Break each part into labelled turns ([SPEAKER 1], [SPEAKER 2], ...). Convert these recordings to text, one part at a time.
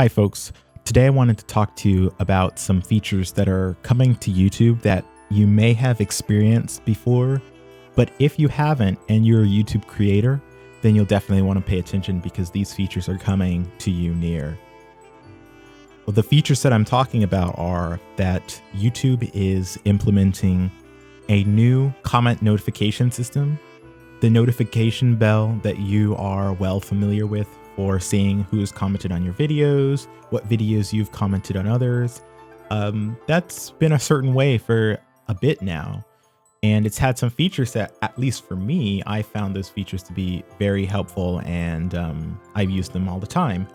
[SPEAKER 1] Hi folks, today I wanted to talk to you about some features that are coming to YouTube that you may have experienced before, but if you haven't and you're a YouTube creator, then you'll definitely want to pay attention because these features are coming to you near. Well, the features that I'm talking about are that YouTube is implementing a new comment notification system, the notification bell that you are well familiar with for seeing who has commented on your videos, what videos you've commented on others. That's been a certain way for a bit now. And it's had some features that, at least for me, I found those features to be very helpful, and I've used them all the time.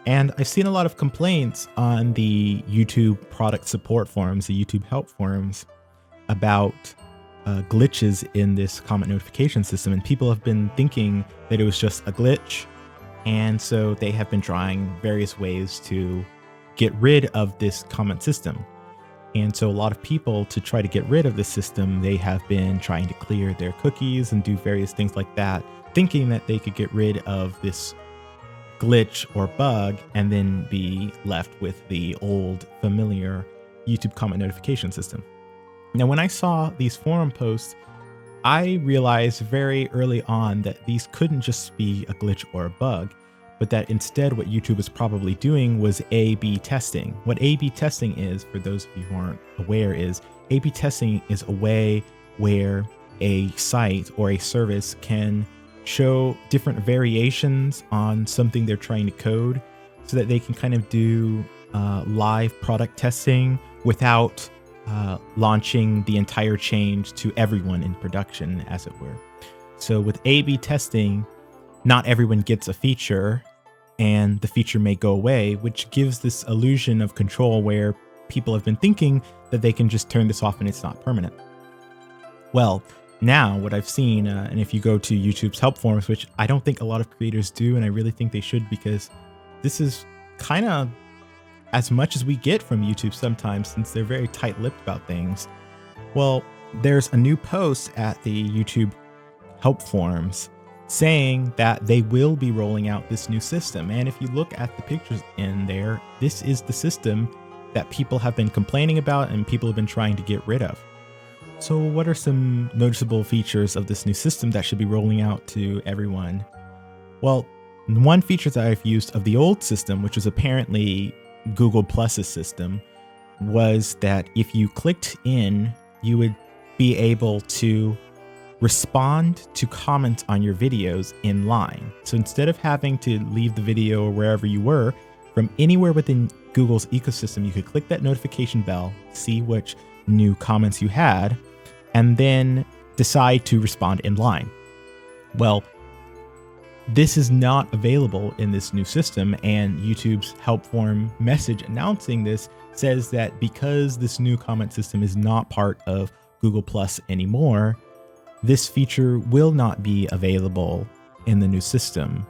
[SPEAKER 1] And I've seen a lot of complaints on the YouTube product support forums, the YouTube help forums, about glitches in this comment notification system. And people have been thinking that it was just a glitch. And so they have been trying various ways to get rid of this comment system. And so a lot of people, to try to get rid of the system, they have been trying to clear their cookies and do various things like that, thinking that they could get rid of this glitch or bug and then be left with the old familiar YouTube comment notification system. Now, when I saw these forum posts, I realized very early on that these couldn't just be a glitch or a bug, but that instead what YouTube was probably doing was A/B testing. What A/B testing is, for those of you who aren't aware, is A/B testing is a way where a site or a service can show different variations on something they're trying to code so that they can kind of do live product testing without launching the entire change to everyone in production, as it were. So with A/B testing, not everyone gets a feature and the feature may go away, which gives this illusion of control where people have been thinking that they can just turn this off and it's not permanent. Well, now what I've seen, and if you go to YouTube's help forums, which I don't think a lot of creators do, and I really think they should, because this is kind of as much as we get from YouTube sometimes, since they're very tight-lipped about things. Well, there's a new post at the YouTube help forums saying that they will be rolling out this new system. And if you look at the pictures in there, this is the system that people have been complaining about and people have been trying to get rid of. So what are some noticeable features of this new system that should be rolling out to everyone? Well, one feature that I've used of the old system, which was apparently Google Plus's system, was that if you clicked in, you would be able to respond to comments on your videos in line. So instead of having to leave the video or wherever you were, from anywhere within Google's ecosystem, you could click that notification bell, see which new comments you had, and then decide to respond in line. Well, this is not available in this new system, and YouTube's help forum message announcing this says that because this new comment system is not part of Google Plus anymore, this feature will not be available in the new system.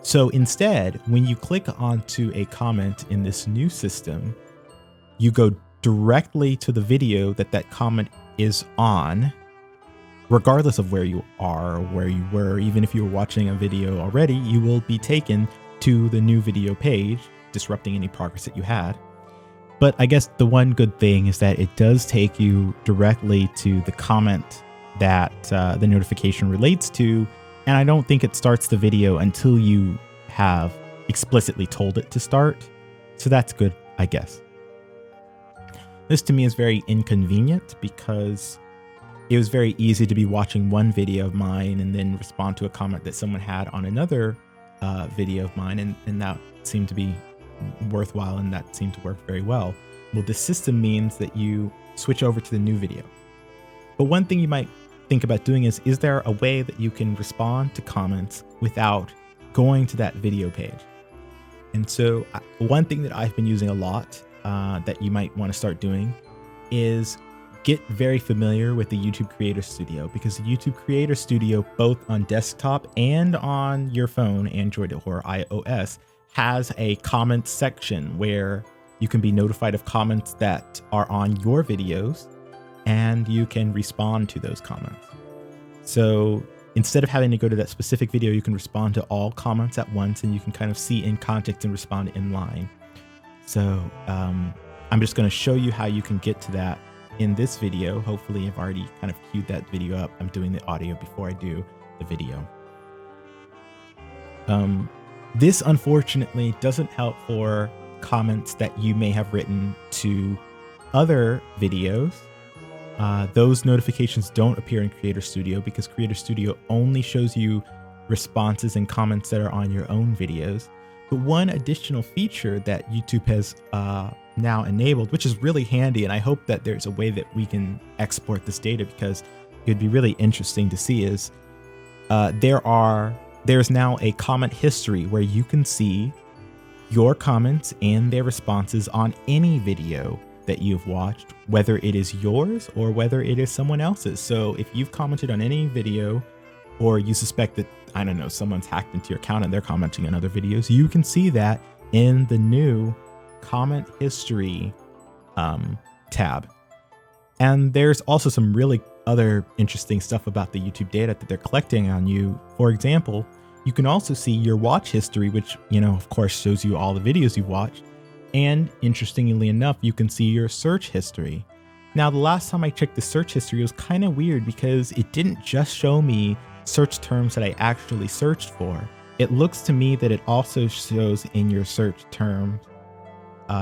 [SPEAKER 1] So instead, when you click onto a comment in this new system, you go directly to the video that comment is on, regardless of where you are or where you were. Even if you were watching a video already, you will be taken to the new video page, disrupting any progress that you had. But I guess the one good thing is that it does take you directly to the comment that the notification relates to, and I don't think it starts the video until you have explicitly told it to start. So that's good, I guess. This to me is very inconvenient because it was very easy to be watching one video of mine and then respond to a comment that someone had on another video of mine, and that seemed to be worthwhile and that seemed to work very well. Well, this system means that you switch over to the new video. But one thing you might think about doing is there a way that you can respond to comments without going to that video page? And so one thing that I've been using a lot that you might want to start doing is get very familiar with the YouTube Creator Studio, because the YouTube Creator Studio, both on desktop and on your phone, Android or iOS, has a comments section where you can be notified of comments that are on your videos and you can respond to those comments. So instead of having to go to that specific video, you can respond to all comments at once, and you can kind of see in context and respond in line. So I'm just going to show you how you can get to that in this video. Hopefully I've already kind of queued that video up. I'm doing the audio before I do the video. This unfortunately doesn't help for comments that you may have written to other videos. Those notifications don't appear in Creator Studio because Creator Studio only shows you responses and comments that are on your own videos. But one additional feature that YouTube has now enabled, which is really handy, and I hope that there's a way that we can export this data because it would be really interesting to see, is there's now a comment history where you can see your comments and their responses on any video that you've watched, whether it is yours or whether it is someone else's. So if you've commented on any video, or you suspect that, I don't know, someone's hacked into your account and they're commenting on other videos, you can see that in the new comment history tab. And there's also some really other interesting stuff about the YouTube data that they're collecting on you. For example, you can also see your watch history, which, of course, shows you all the videos you've watched. And interestingly enough, you can see your search history. Now, the last time I checked the search history, it was kind of weird because it didn't just show me search terms that I actually searched for. It looks to me that it also shows in your search term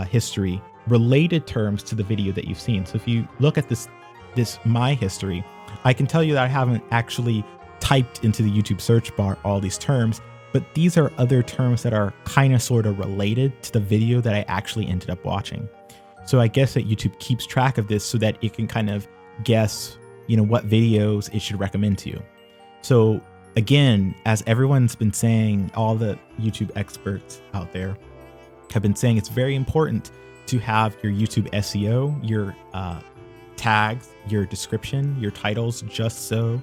[SPEAKER 1] history related terms to the video that you've seen. So if you look at this my history, I can tell you that I haven't actually typed into the YouTube search bar all these terms, but these are other terms that are kind of sort of related to the video that I actually ended up watching. So I guess that YouTube keeps track of this so that it can kind of guess, what videos it should recommend to you. So again, as everyone's been saying, all the YouTube experts out there have been saying, it's very important to have your YouTube SEO, your tags, your description, your titles just so.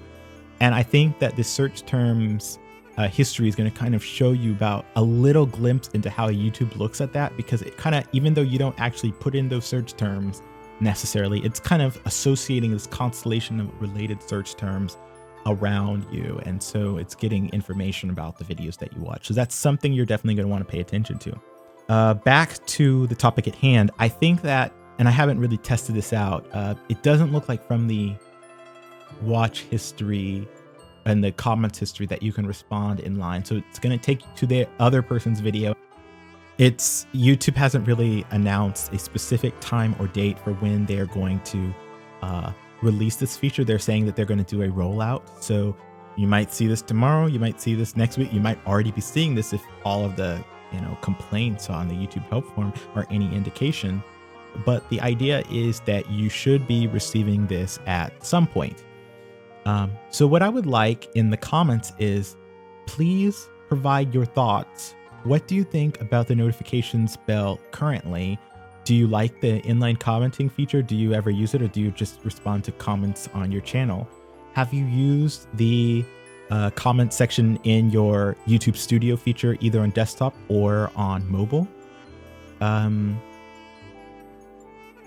[SPEAKER 1] And I think that this search terms history is going to kind of show you about a little glimpse into how YouTube looks at that, because it kind of, even though you don't actually put in those search terms necessarily, it's kind of associating this constellation of related search terms around you. And so it's getting information about the videos that you watch. So that's something you're definitely going to want to pay attention to. Back to the topic at hand, I think that, and I haven't really tested this out, it doesn't look like from the watch history and the comments history that you can respond in line. So it's going to take you to the other person's video. YouTube hasn't really announced a specific time or date for when they're going to release this feature. They're saying that they're going to do a rollout. So you might see this tomorrow, you might see this next week, you might already be seeing this if all of the complaints on the YouTube help form are any indication. But the idea is that you should be receiving this at some point. So what I would like in the comments is, please provide your thoughts. What do you think about the notifications bell currently? Do you like the inline commenting feature? Do you ever use it, or do you just respond to comments on your channel? Have you used the comment section in your YouTube Studio feature, either on desktop or on mobile?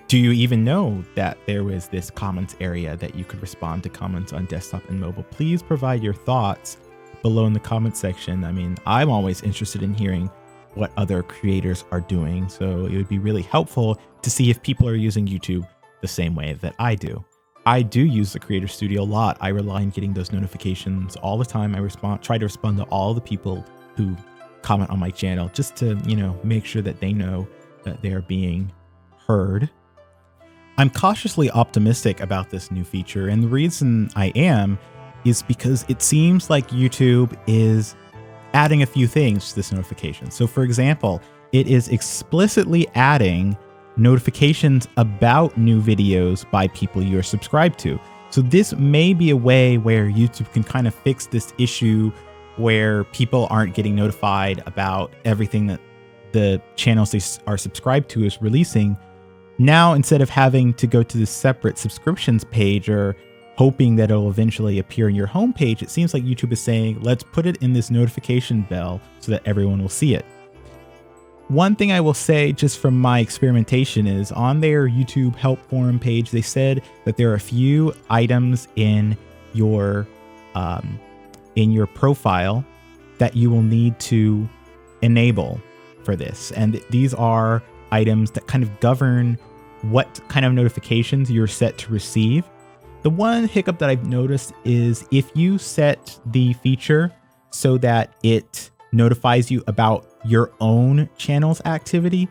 [SPEAKER 1] Do you even know that there was this comments area that you could respond to comments on desktop and mobile? Please provide your thoughts below in the comment section. I mean, I'm always interested in hearing what other creators are doing, so it would be really helpful to see if people are using YouTube the same way that I do. I do use the Creator Studio a lot. I rely on getting those notifications all the time. I try to respond to all the people who comment on my channel just to, make sure that they know that they are being heard. I'm cautiously optimistic about this new feature, and the reason I am is because it seems like YouTube is adding a few things to this notification. So for example, it is explicitly adding notifications about new videos by people you're subscribed to. So this may be a way where YouTube can kind of fix this issue where people aren't getting notified about everything that the channels they are subscribed to is releasing. Now, instead of having to go to this separate subscriptions page or hoping that it'll eventually appear in your homepage, it seems like YouTube is saying, let's put it in this notification bell so that everyone will see it. One thing I will say just from my experimentation is on their YouTube help forum page, they said that there are a few items in your in your profile that you will need to enable for this. And these are items that kind of govern what kind of notifications you're set to receive. The one hiccup that I've noticed is if you set the feature so that it notifies you about your own channel's activity,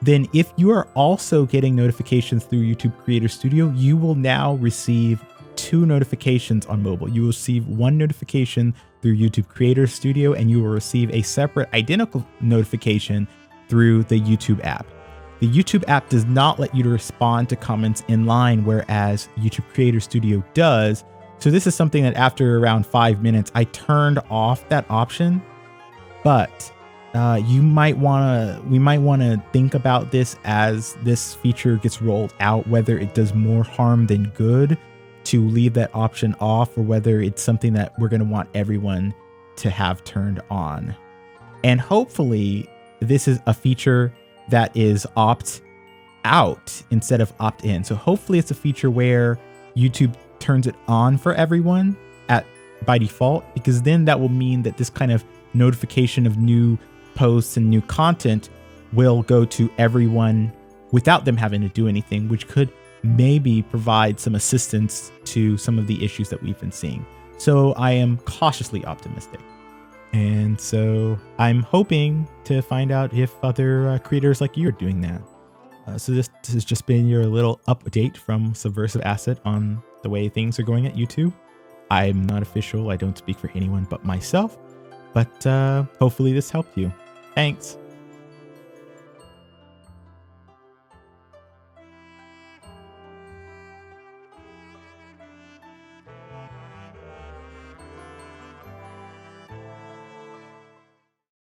[SPEAKER 1] then if you are also getting notifications through YouTube Creator Studio, you will now receive 2 notifications on mobile. You will receive 1 notification through YouTube Creator Studio, and you will receive a separate identical notification through the YouTube app. The YouTube app does not let you to respond to comments in line, whereas YouTube Creator Studio does. So this is something that after around 5 minutes, I turned off that option. But we might want to think about this as this feature gets rolled out, whether it does more harm than good to leave that option off, or whether it's something that we're going to want everyone to have turned on. And hopefully this is a feature that is opt out instead of opt in. So hopefully it's a feature where YouTube turns it on for everyone by default, because then that will mean that this kind of notification of new posts and new content will go to everyone without them having to do anything, which could maybe provide some assistance to some of the issues that we've been seeing. So I am cautiously optimistic. And so I'm hoping to find out if other creators like you are doing that. So this has just been your little update from Subversive Asset on the way things are going at YouTube. I'm not official. I don't speak for anyone but myself, but hopefully this helped you. Thanks.